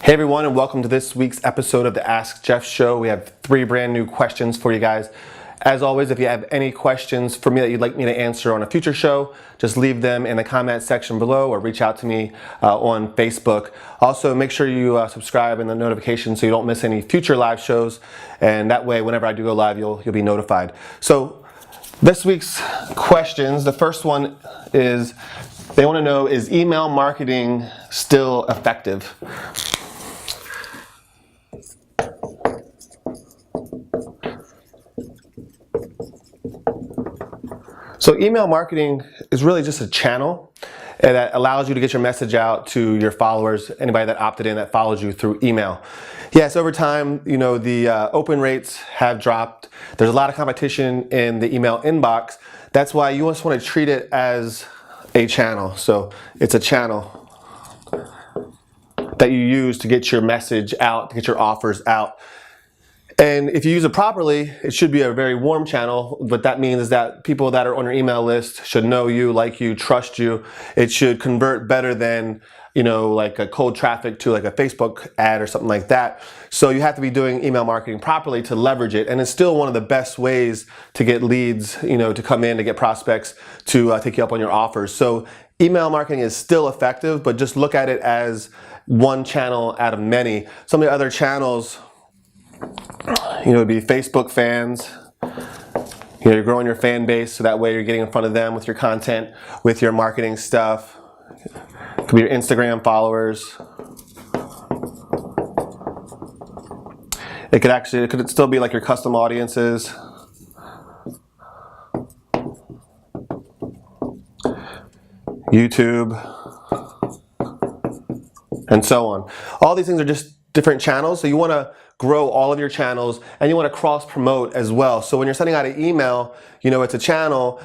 Hey everyone, and welcome to this week's episode of the Ask Jeff Show. We have 3 brand new questions for you guys. As always, if you have any questions for me that you'd like me to answer on a future show, just leave them in the comment section below or reach out to me on Facebook. Also, make sure you subscribe and the notification so you don't miss any future live shows, and that way whenever I do go live you'll be notified. So this week's questions, the first one is they want to know, is email marketing still effective? So email marketing is really just a channel that allows you to get your message out to your followers, anybody that opted in that follows you through email. Yes, over time, the open rates have dropped. There's a lot of competition in the email inbox. That's why you just want to treat it as a channel. So it's a channel that you use to get your message out, to get your offers out. And if you use it properly, it should be a very warm channel. What that means is that people that are on your email list should know you, like you, trust you. It should convert better than, like a cold traffic to like a Facebook ad or something like that. So you have to be doing email marketing properly to leverage it. And it's still one of the best ways to get leads, to come in, to get prospects, to take you up on your offers. So email marketing is still effective, but just look at it as one channel out of many. Some of the other channels, it'd be Facebook fans. You're growing your fan base, so that way you're getting in front of them with your content, with your marketing stuff. It could be your Instagram followers. It could still be like your custom audiences. YouTube, and so on. All these things are just different channels, so you want to grow all of your channels, and you want to cross promote as well. So when you're sending out an email, it's a channel,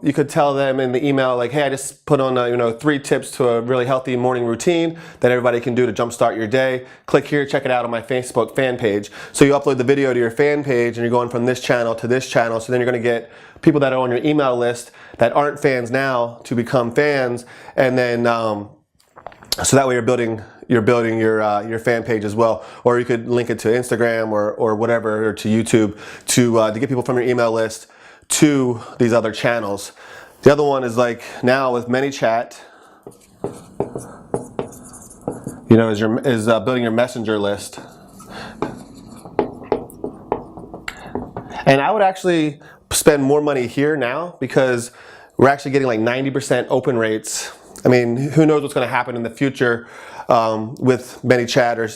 you could tell them in the email like, hey, I just put on 3 tips to a really healthy morning routine that everybody can do to jumpstart your day. Click here, check it out on my Facebook fan page. So you upload the video to your fan page and you're going from this channel to this channel, so then you're going to get people that are on your email list that aren't fans now to become fans, and then so that way you're building your fan page as well. Or you could link it to Instagram or whatever, or to YouTube to get people from your email list to these other channels. The other one is like now with ManyChat, is building your messenger list. And I would actually spend more money here now because we're actually getting like 90% open rates. I mean, who knows what's going to happen in the future with ManyChat or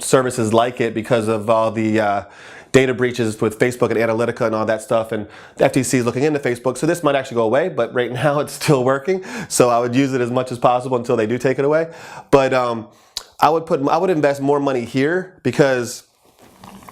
services like it because of all the data breaches with Facebook and Analytica and all that stuff, and the FTC is looking into Facebook. So this might actually go away, but right now it's still working. So I would use it as much as possible until they do take it away. But I would invest more money here because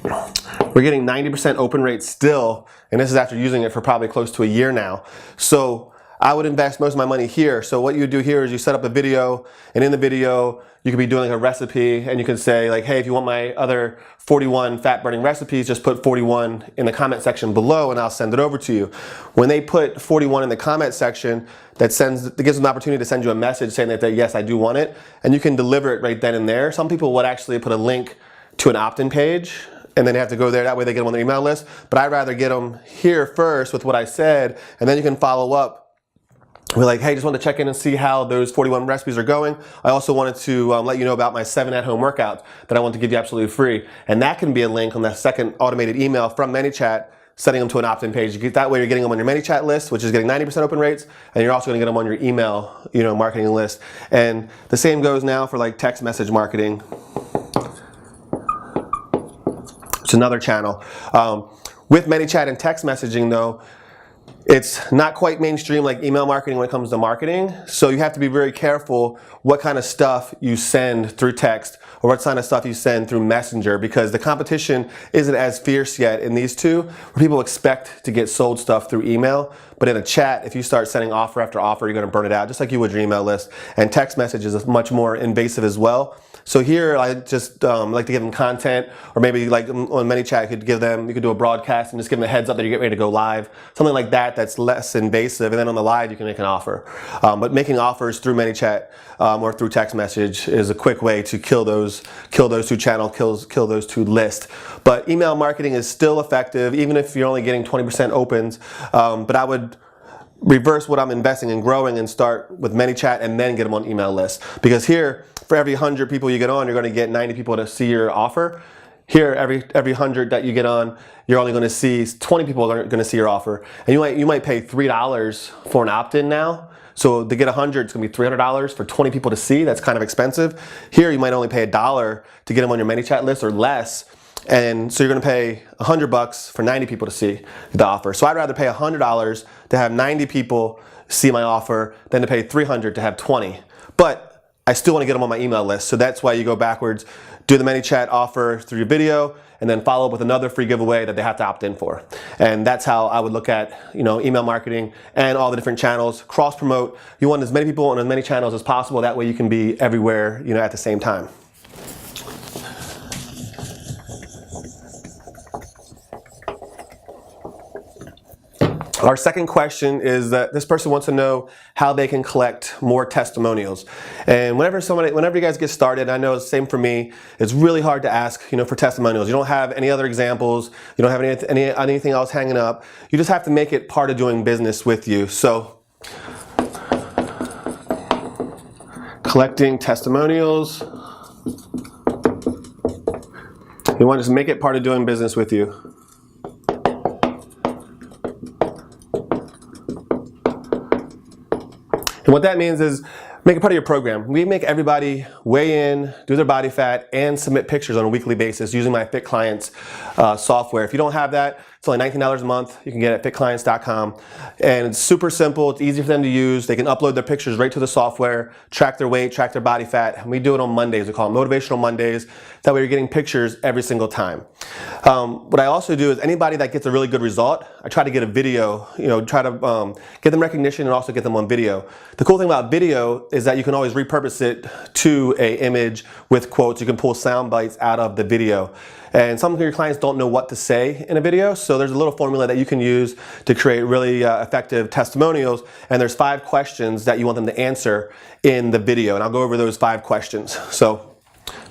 we're getting 90% open rate still, and this is after using it for probably close to a year now. So I would invest most of my money here. So what you do here is you set up a video, and in the video you could be doing like a recipe, and you can say like, hey, if you want my other 41 fat burning recipes, just put 41 in the comment section below and I'll send it over to you. When they put 41 in the comment section, that gives them an opportunity to send you a message saying that yes, I do want it, and you can deliver it right then and there. Some people would actually put a link to an opt-in page, and then they have to go there. That way they get them on their email list. But I'd rather get them here first with what I said, and then you can follow up. We're like, hey, just wanted to check in and see how those 41 recipes are going. I also wanted to let you know about my 7 at-home workouts that I want to give you absolutely free. And that can be a link on that second automated email from ManyChat, sending them to an opt-in page. That way you're getting them on your ManyChat list, which is getting 90% open rates, and you're also going to get them on your email, marketing list. And the same goes now for like text message marketing. It's another channel. With ManyChat and text messaging though, it's not quite mainstream like email marketing when it comes to marketing. So you have to be very careful what kind of stuff you send through text or what kind of stuff you send through Messenger, because the competition isn't as fierce yet in these two, where people expect to get sold stuff through email. But in a chat, if you start sending offer after offer, you're going to burn it out just like you would your email list. And text message is much more invasive as well. So here I just like to give them content, or maybe like on ManyChat you could do a broadcast and just give them a heads up that you're getting ready to go live. Something like that that's less invasive, and then on the live you can make an offer. But making offers through ManyChat or through text message is a quick way to kill those two channels, kill those two lists. But email marketing is still effective, even if you're only getting 20% opens. But I would reverse what I'm investing in growing and start with ManyChat and then get them on email lists. Because here, for every 100 people you get on, you're going to get 90 people to see your offer. Here, every 100 that you get on, you're only going to see 20 people are going to see your offer. And you might pay $3 for an opt-in now. So to get 100, it's going to be $300 for 20 people to see. That's kind of expensive. Here, you might only pay $1 to get them on your ManyChat list or less. And so you're going to pay $100 for 90 people to see the offer. So I'd rather pay $100 to have 90 people see my offer than to pay $300 to have 20. But I still want to get them on my email list. So that's why you go backwards, do the ManyChat offer through your video, and then follow up with another free giveaway that they have to opt in for. And that's how I would look at, email marketing and all the different channels. Cross promote. You want as many people on as many channels as possible. That way you can be everywhere, at the same time. Our second question is that this person wants to know how they can collect more testimonials. And whenever you guys get started, I know it's the same for me, it's really hard to ask, for testimonials. You don't have any other examples, you don't have anything else hanging up. You just have to make it part of doing business with you. So, collecting testimonials. You want to just make it part of doing business with you. And what that means is make it part of your program. We make everybody weigh in, do their body fat, and submit pictures on a weekly basis using my Fit Clients software. If you don't have that, it's only $19 a month. You can get it at fitclients.com. And it's super simple. It's easy for them to use. They can upload their pictures right to the software, track their weight, track their body fat. And we do it on Mondays. We call them Motivational Mondays. That way you're getting pictures every single time. What I also do is anybody that gets a really good result, I try to get a video, try to get them recognition and also get them on video. The cool thing about video is that you can always repurpose it to an image with quotes. You can pull sound bites out of the video. And some of your clients don't know what to say in a video, so there's a little formula that you can use to create really effective testimonials. And there's 5 questions that you want them to answer in the video, and I'll go over those 5 questions. So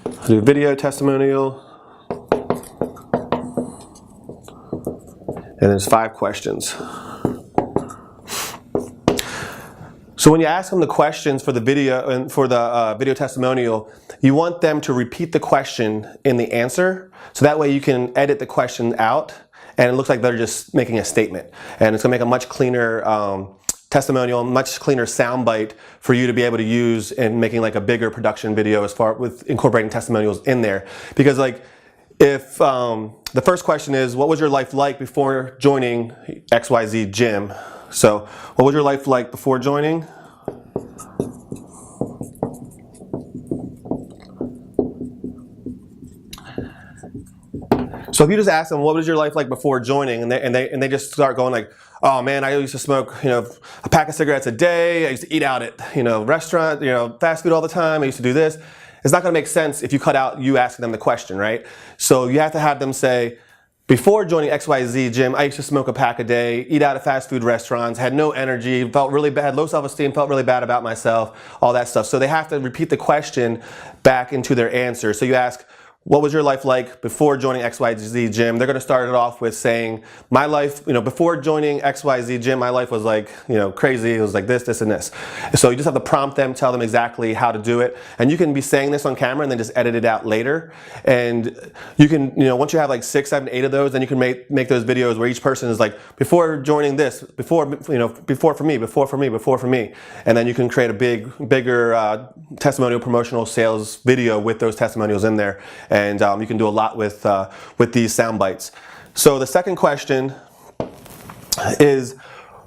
I'll do video testimonial, and there's 5 questions. So when you ask them the questions for the video and for the video testimonial, you want them to repeat the question in the answer, so that way you can edit the question out and it looks like they're just making a statement. And it's going to make a much cleaner testimonial, much cleaner soundbite for you to be able to use in making like a bigger production video as far with incorporating testimonials in there. Because like if the first question is, what was your life like before joining XYZ gym? So, what was your life like before joining? So if you just ask them, what was your life like before joining, and they just start going like, oh man, I used to smoke, a pack of cigarettes a day. I used to eat out at, restaurant, fast food all the time. I used to do this. It's not going to make sense if you cut out you asking them the question, right? So you have to have them say, before joining XYZ gym, I used to smoke a pack a day, eat out at fast food restaurants, had no energy, felt really bad, low self-esteem, felt really bad about myself, all that stuff. So they have to repeat the question back into their answer. So you ask, what was your life like before joining XYZ gym? They're going to start it off with saying, my life, before joining XYZ gym, my life was like, crazy. It was like this, and this. So you just have to prompt them, tell them exactly how to do it. And you can be saying this on camera and then just edit it out later. And you can, once you have like 6, 7, 8 of those, then you can make those videos where each person is like, before joining this, before for me. And then you can create a bigger testimonial promotional sales video with those testimonials in there. And you can do a lot with these sound bites. So the second question is,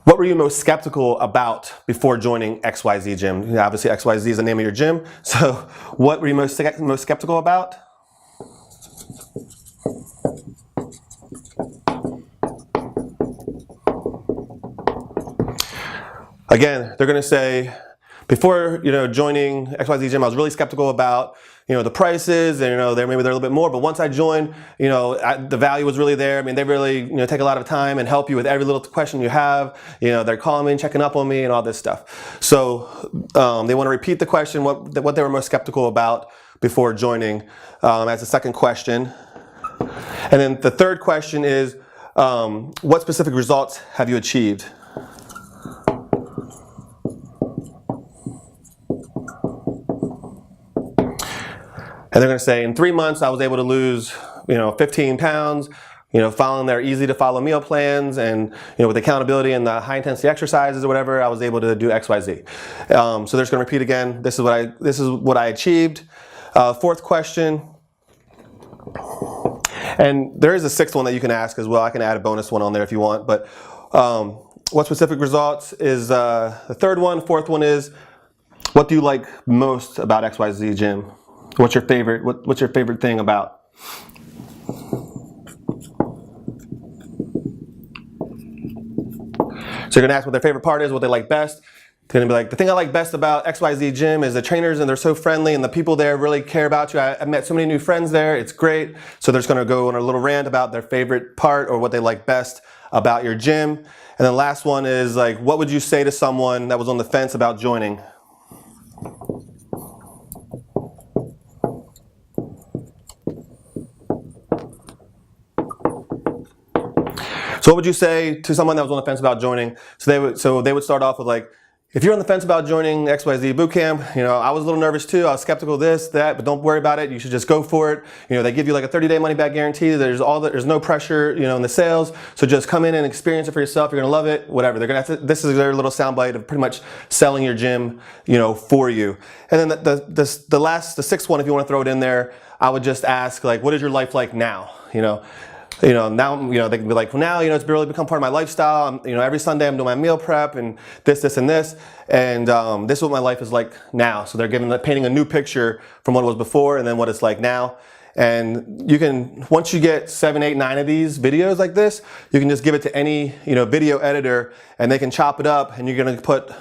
what were you most skeptical about before joining XYZ gym? Obviously XYZ is the name of your gym. So what were you most skeptical about? Again, they're going to say, before, joining XYZ Gym, I was really skeptical about, the prices, and, maybe they're a little bit more, but once I joined, the value was really there. I mean, they really, take a lot of time and help you with every little question you have. They're calling me and checking up on me and all this stuff. So they want to repeat the question, what they were most skeptical about before joining, as a second question. And then the third question is, what specific results have you achieved? And they're going to say, in 3 months, I was able to lose, 15 pounds, following their easy to follow meal plans, and, with accountability and the high intensity exercises or whatever, I was able to do X, Y, Z. So they're just going to repeat again. This is what I achieved. Fourth question. And there is a sixth one that you can ask as well. I can add a bonus one on there if you want. But what specific results is the third one. Fourth one is, what do you like most about XYZ Gym? What's your favorite? What's your favorite thing about? So you're gonna ask what their favorite part is, what they like best. They're gonna be like, the thing I like best about XYZ Gym is the trainers, and they're so friendly, and the people there really care about you. I've met so many new friends there. It's great. So they're just gonna go on a little rant about their favorite part or what they like best about your gym. And then the last one is like, what would you say to someone that was on the fence about joining? So what would you say to someone that was on the fence about joining? So they would start off with like, if you're on the fence about joining XYZ Bootcamp, I was a little nervous too. I was skeptical of this, that, but don't worry about it. You should just go for it. They give you like a 30-day money-back guarantee. There's no pressure, in the sales. So just come in and experience it for yourself. You're gonna love it. Whatever. This is their little soundbite of pretty much selling your gym, for you. And then the sixth one, if you want to throw it in there, I would just ask like, what is your life like now? Now, they can be like, well, now, it's really become part of my lifestyle. Every Sunday I'm doing my meal prep and this, and this. And this is what my life is like now. So they're painting a new picture from what it was before and then what it's like now. And you can, once you get 7, 8, 9 of these videos like this, you can just give it to any, video editor, and they can chop it up, and you're going to put,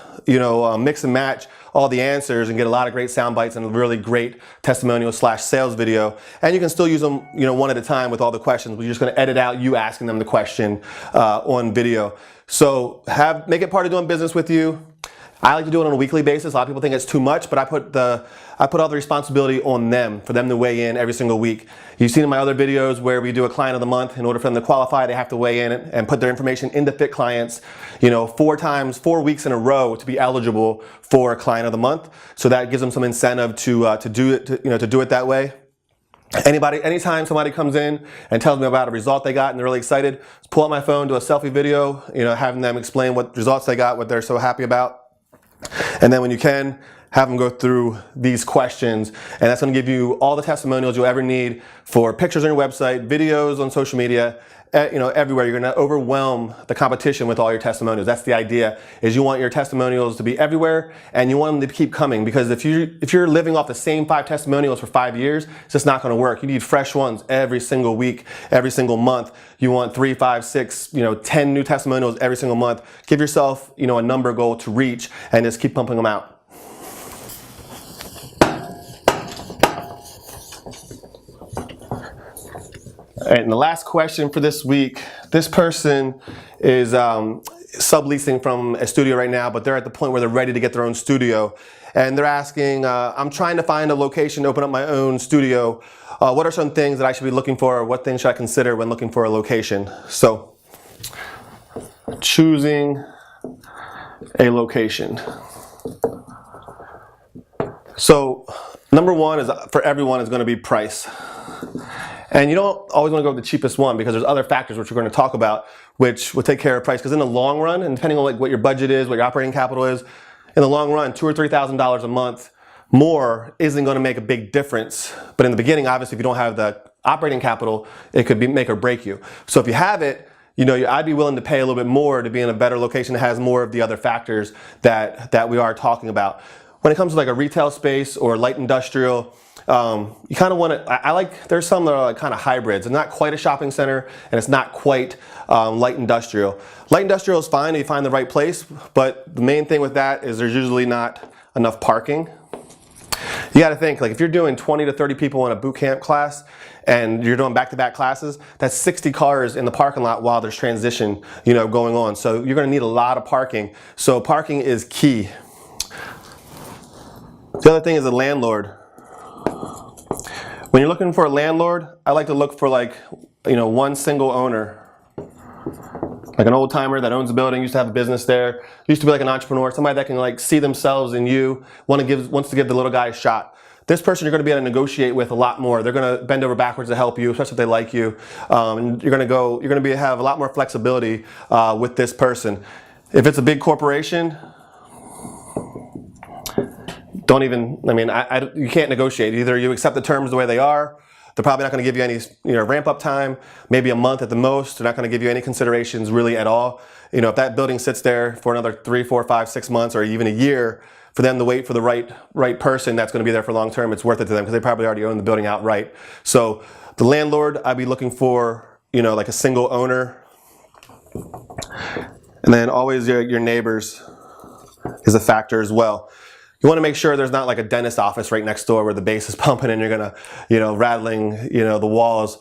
mix and match all the answers and get a lot of great sound bites and a really great testimonial / sales video. And you can still use them, one at a time with all the questions, but you're just going to edit out you asking them the question on video. So make it part of doing business with you. I like to do it on a weekly basis. A lot of people think it's too much, but I put all the responsibility on them, for them to weigh in every single week. You've seen in my other videos where we do a client of the month. In order for them to qualify, they have to weigh in and put their information into Fit Clients, 4 weeks in a row to be eligible for a client of the month. So that gives them some incentive to do it that way. Anytime somebody comes in and tells me about a result they got and they're really excited, just pull out my phone, do a selfie video, having them explain what results they got, what they're so happy about. And then when you can, have them go through these questions, and that's going to give you all the testimonials you'll ever need for pictures on your website, videos on social media, everywhere. You're going to overwhelm the competition with all your testimonials. That's the idea, is you want your testimonials to be everywhere, and you want them to keep coming, because if you're living off the same 5 testimonials for 5 years, it's just not going to work. You need fresh ones every single week, every single month. You want 3, 5, 6, 10 new testimonials every single month. Give yourself, a number goal to reach, and just keep pumping them out. All right, and the last question for this week, this person is subleasing from a studio right now, but they're at the point where they're ready to get their own studio. And they're asking, I'm trying to find a location to open up my own studio. What are some things that I should be looking for, or what things should I consider when looking for a location? So, choosing a location. So, number one is, for everyone, is going to be price. And you don't always want to go with the cheapest one, because there's other factors which we're going to talk about which will take care of price. Because in the long run, and depending on what your budget is, what your operating capital is, in the long run, $2,000 or $3,000 a month more isn't going to make a big difference. But in the beginning, obviously, if you don't have the operating capital, it could make or break you. So if you have it, I'd be willing to pay a little bit more to be in a better location that has more of the other factors that we are talking about. When it comes to like a retail space or light industrial, you kind of want to, there's some that are like kind of hybrids. It's not quite a shopping center, and it's not quite light industrial. Light industrial is fine if you find the right place, but the main thing with that is there's usually not enough parking. You got to think, like if you're doing 20 to 30 people in a boot camp class and you're doing back-to-back classes, that's 60 cars in the parking lot while there's transition, going on. So you're going to need a lot of parking. So parking is key. The other thing is a landlord. When you're looking for a landlord, I like to look for one single owner. Like an old timer that owns a building, used to have a business there, used to be like an entrepreneur, somebody that can see themselves in you, wants to give the little guy a shot. This person you're going to be able to negotiate with a lot more. They're going to bend over backwards to help you, especially if they like you. And you're going to have a lot more flexibility with this person. If it's a big corporation, you can't negotiate. Either you accept the terms the way they are. They're probably not going to give you any ramp up time, maybe a month at the most. They're not going to give you any considerations really at all. If that building sits there for another 3, 4, 5, 6 months or even a year, for them to wait for the right person that's going to be there for long term, it's worth it to them because they probably already own the building outright. So the landlord, I'd be looking for, like a single owner. And then always your neighbors is a factor as well. You want to make sure there's not like a dentist office right next door where the bass is pumping and you're gonna, rattling, the walls.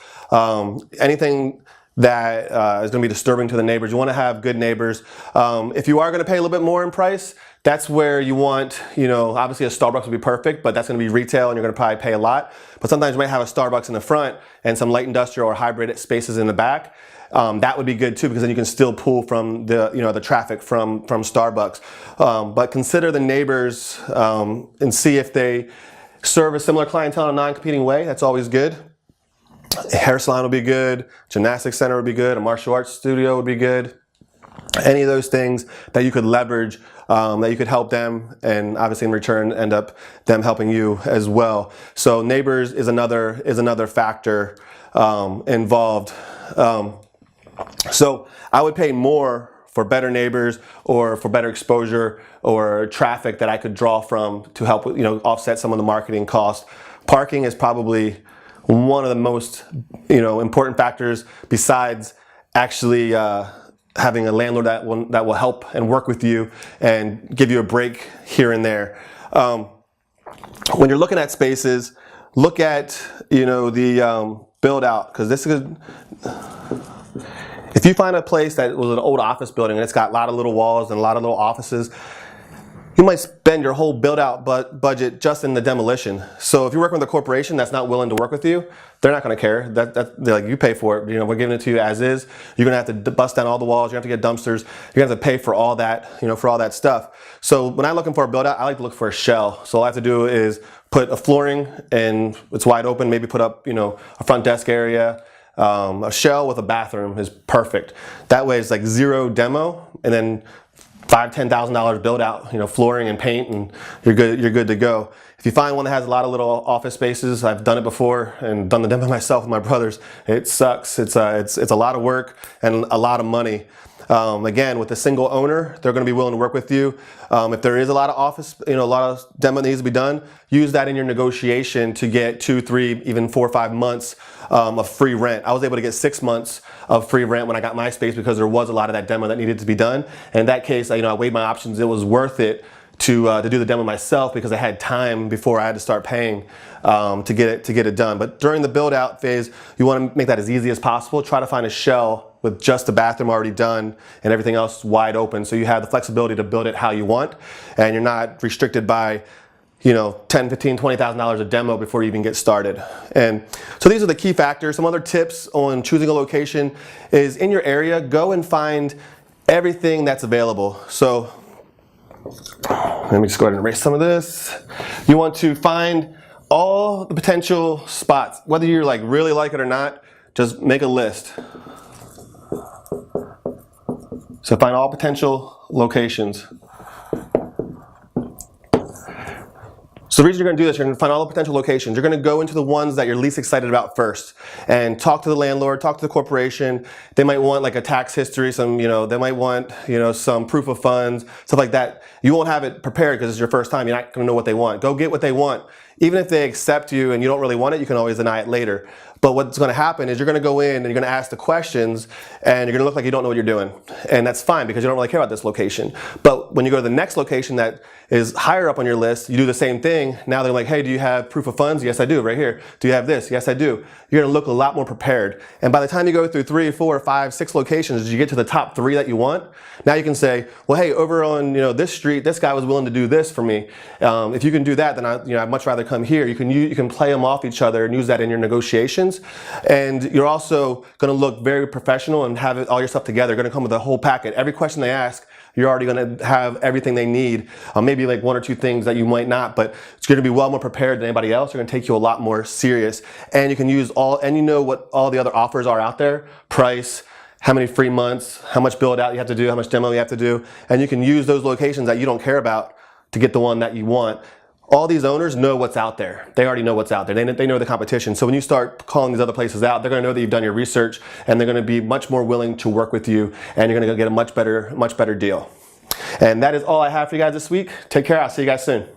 Anything that is going to be disturbing to the neighbors. You want to have good neighbors. If you are going to pay a little bit more in price, that's where you want, obviously a Starbucks would be perfect, but that's going to be retail and you're going to probably pay a lot. But sometimes you might have a Starbucks in the front and some light industrial or hybrid spaces in the back. That would be good too, because then you can still pull from the traffic from Starbucks. But consider the neighbors and see if they serve a similar clientele in a non-competing way. That's always good. A hair salon would be good. Gymnastics center would be good. A martial arts studio would be good. Any of those things that you could leverage, that you could help them, and obviously in return end up them helping you as well. So neighbors is another factor involved. So I would pay more for better neighbors or for better exposure or traffic that I could draw from to help offset some of the marketing costs. Parking is probably one of the most important factors besides actually having a landlord that will help and work with you and give you a break here and there. When you're looking at spaces, look at the build out, because this is if you find a place that was an old office building and it's got a lot of little walls and a lot of little offices, you might spend your whole build out budget just in the demolition. So if you're working with a corporation that's not willing to work with you, they're not going to care. They're like, you pay for it. We're giving it to you as is. You're going to have to bust down all the walls. You're going to have to get dumpsters. You're going to have to pay for all that, for all that stuff. So when I'm looking for a build out, I like to look for a shell. So all I have to do is put a flooring and it's wide open. Maybe put up, a front desk area. A shell with a bathroom is perfect. That way it's like zero demo, and then $5,000-$10,000 build out, flooring and paint, and you're good to go. If you find one that has a lot of little office spaces, I've done it before and done the demo myself with my brothers. It sucks. It's a lot of work and a lot of money. Again, with a single owner, they're going to be willing to work with you. If there is a lot of office, a lot of demo that needs to be done, use that in your negotiation to get 2, 3, even 4 or 5 months of free rent. I was able to get 6 months of free rent when I got my space because there was a lot of that demo that needed to be done. And in that case, I weighed my options. It was worth it to do the demo myself because I had time before I had to start paying to get it done. But during the build out phase, you want to make that as easy as possible. Try to find a shell with just the bathroom already done and everything else wide open, so you have the flexibility to build it how you want, and you're not restricted by $10,000, $15,000, $20,000 a demo before you even get started. And so these are the key factors. Some other tips on choosing a location is in your area, go and find everything that's available. So let me just go ahead and erase some of this. You want to find all the potential spots, whether you're really like it or not. Just make a list. So find all potential locations. So the reason you're going to do this, you're going to find all the potential locations. You're going to go into the ones that you're least excited about first and talk to the landlord, talk to the corporation. They might want a tax history, they might want, some proof of funds, stuff like that. You won't have it prepared because it's your first time. You're not going to know what they want. Go get what they want. Even if they accept you and you don't really want it, you can always deny it later. But what's going to happen is you're going to go in and you're going to ask the questions and you're going to look like you don't know what you're doing. And that's fine because you don't really care about this location. But when you go to the next location that is higher up on your list, you do the same thing. Now they're like, hey, do you have proof of funds? Yes, I do, right here. Do you have this? Yes, I do. You're gonna look a lot more prepared. And by the time you go through 3, 4, 5, 6 locations, as you get to the top 3 that you want, now you can say, well, hey, over on this street, this guy was willing to do this for me. If you can do that, then I'd much rather come here. You can play them off each other and use that in your negotiations. And you're also gonna look very professional and have all your stuff together. You're gonna come with a whole packet. Every question they ask, you're already going to have everything they need. Maybe like 1 or 2 things that you might not, but it's going to be well more prepared than anybody else. They're going to take you a lot more serious. And you can use and you know what all the other offers are out there, price, how many free months, how much build out you have to do, how much demo you have to do. And you can use those locations that you don't care about to get the one that you want. All these owners know what's out there. They already know what's out there. They know the competition. So when you start calling these other places out, they're going to know that you've done your research, and they're going to be much more willing to work with you, and you're going to get a much better deal. And that is all I have for you guys this week. Take care. I'll see you guys soon.